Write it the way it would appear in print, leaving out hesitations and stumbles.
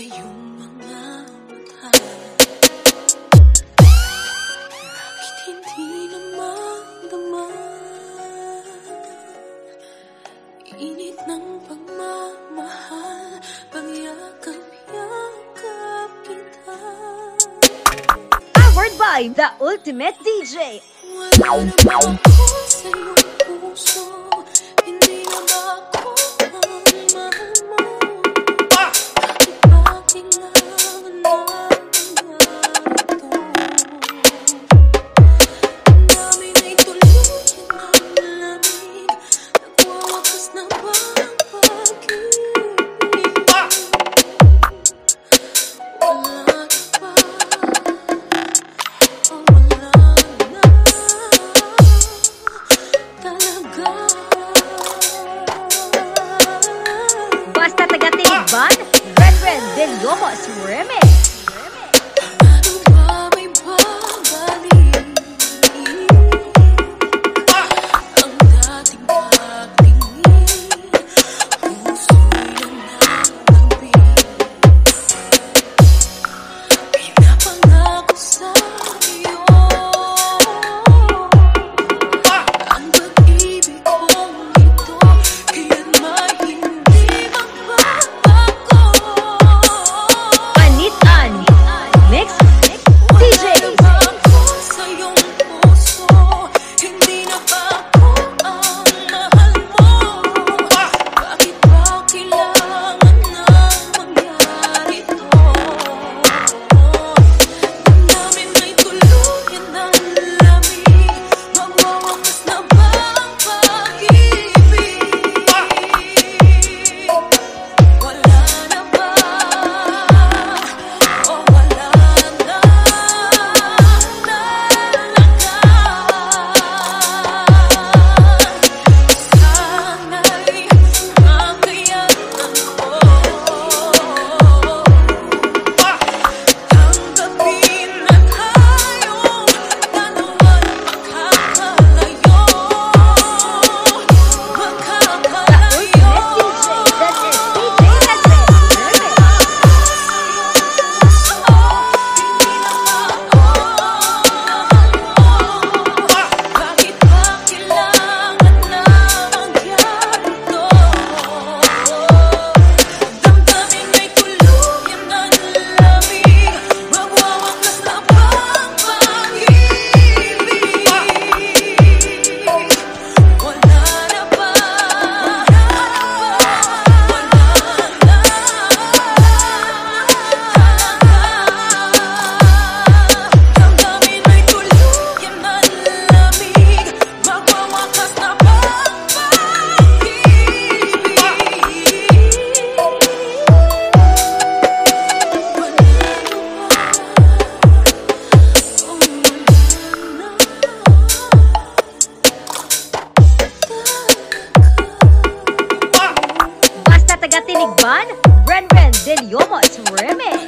iyong mga mata. Bakit hindi na magdama init ng pagmamahal, pagyakap-yakap kita. Powered by The Ultimate DJ. Wala na ba ako sa iyong puso? Hindi na ba ako ang mahal mo? Bakit ba kailangan na nangyari to? Ang dami na'y tuluyan ng lamig, nagwawakas na ba ang pag-ibig? Wala na ba? O wala na talaga? Basta taga-Tigban, Renren Del Yomos Remix. Ano ba may babalik? Ang dating pagtingin, puso'y nananambing. Pinapangako sa'yo ang pag-ibig kong ito, kaya't may hindi magbabago. Anitan Mix DJ. Wala na ba ako sa iyong puso? Hindi na ba ako ang mahal mo? Bakit ba kailangan na mangyari to? Damdamin na'y tuluyan ng lamig, magwawakas na ba ang pag-ibig? Wala na ba? O wala na sana'y makayanan ko tanggapin na tayong dalawa'y magkakalayo. Bakit ba kailangan na mangyari to? Damdamin na'y tuluyan ng lamig, magwawakas na ba ang pag-ibig? Wala na ba? Wala na damdamin na'y tuluyan ng lamig, magwawakas na ba ang pag-ibig? Basta taga-Tigban, Renren Del Yomos Remix.